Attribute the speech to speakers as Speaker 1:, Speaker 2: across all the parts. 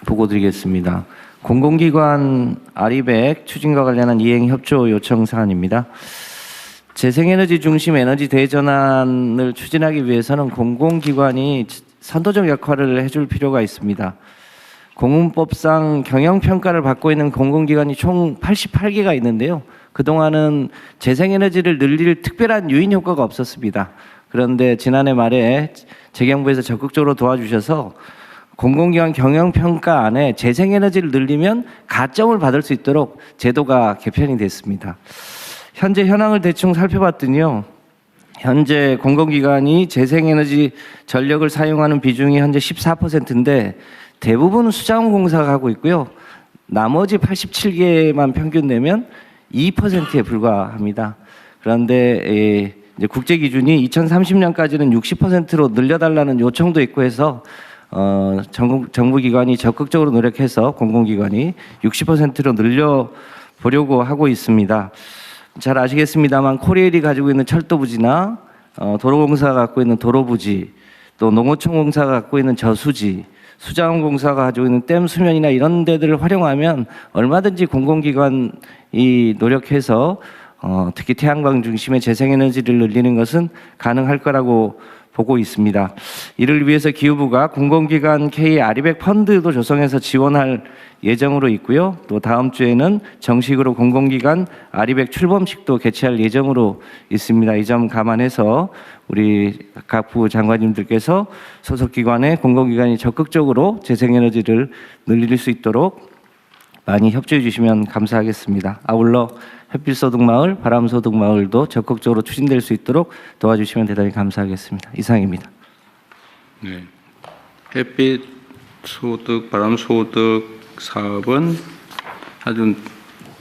Speaker 1: 보고드리겠습니다. 공공기관 아리백 추진과 관련한 이행 협조 요청 사안입니다. 재생에너지 중심 에너지 대전환을 추진하기 위해서는 공공기관이 선도적 역할을 해줄 필요가 있습니다. 공문법상 경영평가를 받고 있는 공공기관이 총 88개가 있는데요. 그동안은 재생에너지를 늘릴 특별한 유인 효과가 없었습니다. 그런데 지난해 말에 재경부에서 적극적으로 도와주셔서 공공기관 경영평가 안에 재생에너지를 늘리면 가점을 받을 수 있도록 제도가 개편이 됐습니다. 현재 현황을 대충 살펴봤더니요. 현재 공공기관이 재생에너지 전력을 사용하는 비중이 현재 14%인데 대부분 수자원공사가 하고 있고요. 나머지 87개만 평균 내면 2%에 불과합니다. 그런데 이제 국제 기준이 2030년까지는 60%로 늘려달라는 요청도 있고 해서 정부기관이 적극적으로 노력해서 공공기관이 60%로 늘려보려고 하고 있습니다. 잘 아시겠습니다만 코레일이 가지고 있는 철도부지나 도로공사가 갖고 있는 도로부지, 또 농어촌공사가 갖고 있는 저수지, 수자원공사가 가지고 있는 댐 수면이나 이런 데들을 활용하면 얼마든지 공공기관이 노력해서 특히 태양광 중심의 재생에너지를 늘리는 것은 가능할 거라고 보고 있습니다. 이를 위해서 기후부가 공공기관 K 아리백 펀드도 조성해서 지원할 예정으로 있고요. 또 다음 주에는 정식으로 공공기관 아리백 출범식도 개최할 예정으로 있습니다. 이 점 감안해서 우리 각 부 장관님들께서 소속기관의 공공기관이 적극적으로 재생에너지를 늘릴 수 있도록 많이 협조해 주시면 감사하겠습니다. 아울러 햇빛소득마을, 바람소득마을도 적극적으로 추진될 수 있도록 도와주시면 대단히 감사하겠습니다. 이상입니다.
Speaker 2: 네, 햇빛 소득, 바람소득 사업은 아주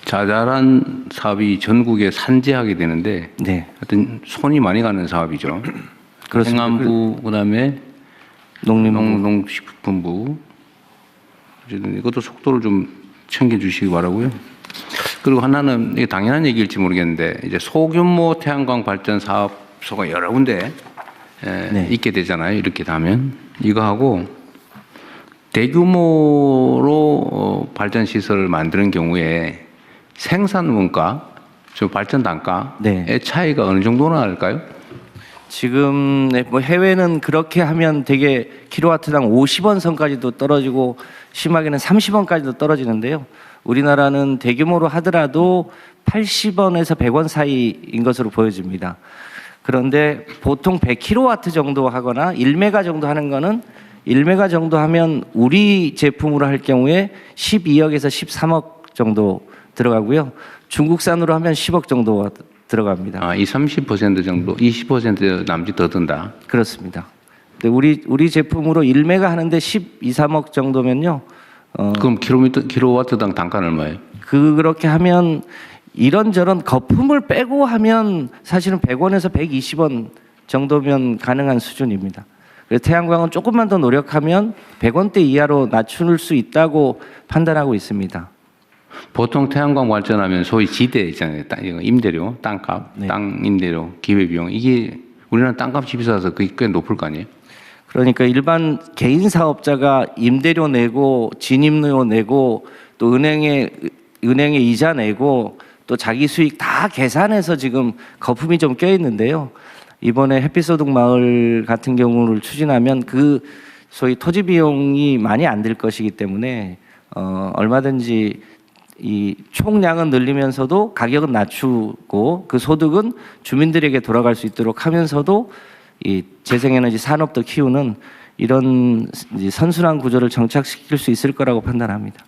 Speaker 2: 자잘한 사업이 전국에 산재하게 되는데,
Speaker 1: 네,
Speaker 2: 하여튼 손이 많이 가는 사업이죠.
Speaker 1: 그렇습니다.
Speaker 2: 행안부, 그다음에 농식품부, 어쨌든 이것도 속도를 좀 챙겨주시기 바라고요. 그리고 하나는 이게 당연한 얘기일지 모르겠는데 이제 소규모 태양광 발전 사업소가 여러 군데
Speaker 1: 네.
Speaker 2: 있게 되잖아요. 이렇게 되면 이거하고 대규모로 발전 시설을 만드는 경우에 생산 원가, 저 발전 단가의
Speaker 1: 네.
Speaker 2: 차이가 어느 정도나 할까요?
Speaker 1: 지금 뭐 해외는 그렇게 하면 되게 킬로와트당 50원 선까지도 떨어지고 심하게는 30원까지도 떨어지는데요. 우리나라는 대규모로 하더라도 80원에서 100원 사이인 것으로 보여집니다. 그런데 보통 100kW 정도 하거나 1메가 정도 하는 거는 1메가 정도 하면 우리 제품으로 할 경우에 12억에서 13억 정도 들어가고요. 중국산으로 하면 10억 정도 들어갑니다.
Speaker 2: 아, 이 30% 정도, 20% 남짓 더 든다.
Speaker 1: 그렇습니다. 근데 우리 제품으로 1메가 하는데 12, 3억 정도면요.
Speaker 2: 그럼 킬로와트당 단가는 얼마예요?
Speaker 1: 그렇게 하면 이런저런 거품을 빼고 하면 사실은 100원에서 120원 정도면 가능한 수준입니다. 그래서 태양광은 조금만 더 노력하면 100원대 이하로 낮출 수 있다고 판단하고 있습니다.
Speaker 2: 보통 태양광 발전하면 소위 지대 있잖아요. 임대료, 땅값,
Speaker 1: 네.
Speaker 2: 땅 임대료, 기회비용. 이게 우리나라 땅값이 비싸서 그게 꽤 높을 거 아니에요?
Speaker 1: 그러니까 일반 개인 사업자가 임대료 내고 진입료 내고 또 은행에 이자 내고 또 자기 수익 다 계산해서 지금 거품이 좀 껴 있는데요. 이번에 햇빛소득 마을 같은 경우를 추진하면 그 소위 토지 비용이 많이 안 들 것이기 때문에 얼마든지 이 총량은 늘리면서도 가격은 낮추고 그 소득은 주민들에게 돌아갈 수 있도록 하면서도 이 재생에너지 산업도 키우는 이런 선순환 구조를 정착시킬 수 있을 거라고 판단합니다.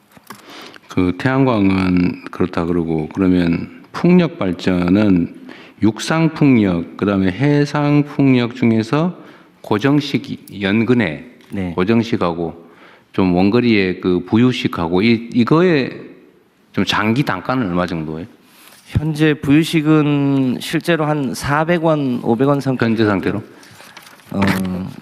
Speaker 2: 그 태양광은 그렇다 그러고 그러면 풍력 발전은 육상 풍력, 그다음에 해상 풍력 중에서 고정식 연근해,
Speaker 1: 네.
Speaker 2: 고정식하고 좀 원거리의 그 부유식하고 이거에 좀 장기 단가는 얼마 정도예요?
Speaker 1: 현재 부유식은 실제로 한 400원, 500원 선까지.
Speaker 2: 현재 상태로?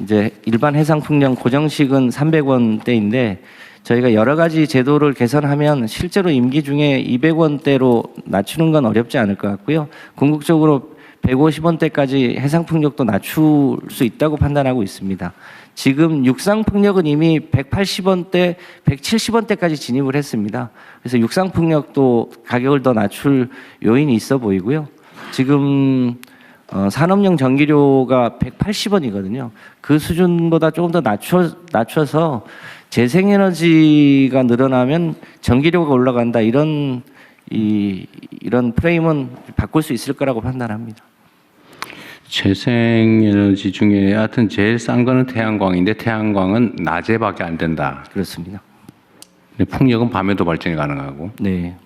Speaker 1: 이제 일반 해상 풍력 고정식은 300원대인데 저희가 여러 가지 제도를 개선하면 실제로 임기 중에 200원대로 낮추는 건 어렵지 않을 것 같고요. 궁극적으로 150원대까지 해상풍력도 낮출 수 있다고 판단하고 있습니다. 지금 육상풍력은 이미 180원대, 170원대까지 진입을 했습니다. 그래서 육상풍력도 가격을 더 낮출 요인이 있어 보이고요. 지금 산업용 전기료가 180원이거든요. 그 수준보다 조금 더 낮춰서 재생에너지가 늘어나면 전기료가 올라간다 이런 프레임은 바꿀 수 있을 거라고 판단합니다.
Speaker 2: 재생에너지 중에 하여튼 제일 싼 거는 태양광인데 태양광은 낮에밖에 안 된다.
Speaker 1: 그렇습니다.
Speaker 2: 근데 풍력은 밤에도 발전이 가능하고.
Speaker 1: 네.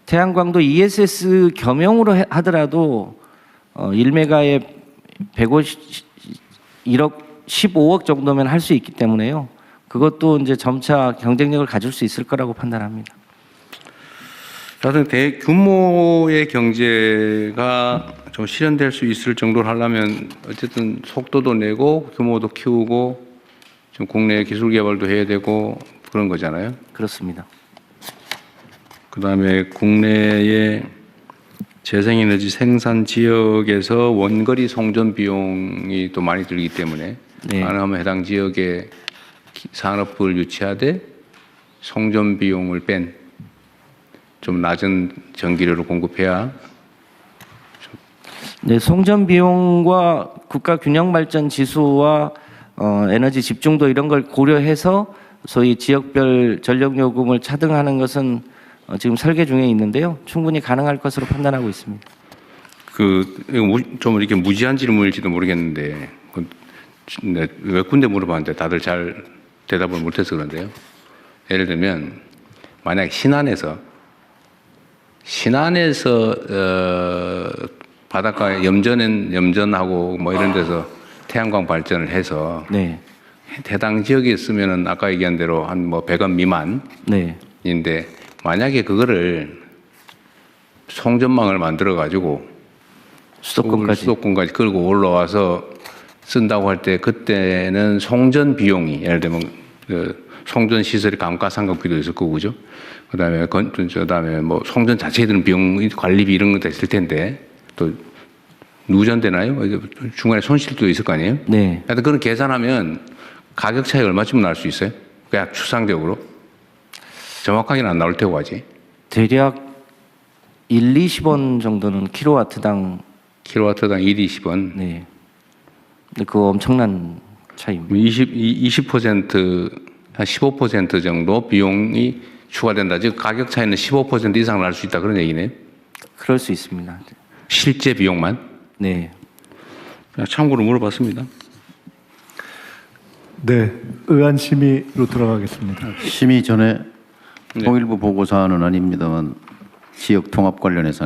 Speaker 1: 태양광도 ESS 겸용으로 하더라도 1메가에 1억 15억 정도면 할 수 있기 때문에요. 그것도 이제 점차 경쟁력을 가질 수 있을 거라고 판단합니다.
Speaker 2: 하여튼 대규모의 경제가 좀 실현될 수 있을 정도로 하려면 어쨌든 속도도 내고 규모도 키우고 좀 국내 기술 개발도 해야 되고 그런 거잖아요.
Speaker 1: 그렇습니다.
Speaker 2: 그다음에 국내의 재생에너지 생산 지역에서 원거리 송전 비용이 또 많이 들기 때문에
Speaker 1: 네.
Speaker 2: 가능하면 해당 지역에 산업을 유치하되 송전 비용을 뺀 좀 낮은 전기료를 공급해야.
Speaker 1: 네, 송전 비용과 국가 균형 발전 지수와 에너지 집중도 이런 걸 고려해서 소위 지역별 전력 요금을 차등하는 것은 지금 설계 중에 있는데요. 충분히 가능할 것으로 판단하고 있습니다.
Speaker 2: 좀 이렇게 무지한 질문일지도 모르겠는데 몇 군데 물어봤는데 다들 잘 대답을 못해서 그런데요. 예를 들면 만약 신안에서 바닷가에 염전하고 뭐 이런 데서 태양광 발전을 해서
Speaker 1: 네.
Speaker 2: 해당 지역에 있으면은 아까 얘기한 대로 한 뭐 100원 미만인데
Speaker 1: 네.
Speaker 2: 만약에 그거를 송전망을 만들어 가지고 수도권까지 끌고 올라와서 쓴다고 할 때 그때는 송전 비용이 예를 들면 그 송전 시설의 감가상각비도 있을 거고 그죠? 그다음에 뭐 송전 자체에 드는 비용 관리비 이런 것도 있을 텐데 또 누전되나요? 중간에 손실도 있을 거 아니에요?
Speaker 1: 네.
Speaker 2: 하여튼 그런 계산하면 가격 차이 얼마쯤 날 수 있어요? 그냥 추상적으로 정확하게는 안 나올 테고 하지.
Speaker 1: 대략 20원 정도는 킬로와트당.
Speaker 2: 20원.
Speaker 1: 네. 근데 그거 엄청난 차이입니다.
Speaker 2: 20% 한 15% 정도 비용이 추가된다. 즉 가격 차이는 15% 이상 날 수 있다 그런 얘기네요.
Speaker 1: 그럴 수 있습니다.
Speaker 2: 실제 비용만.
Speaker 1: 네.
Speaker 2: 그냥 참고로 물어봤습니다.
Speaker 3: 네, 의안 심의로 들어가겠습니다.
Speaker 4: 심의 전에
Speaker 2: 네.
Speaker 4: 통일부 보고사항은 아닙니다만 지역 통합 관련해서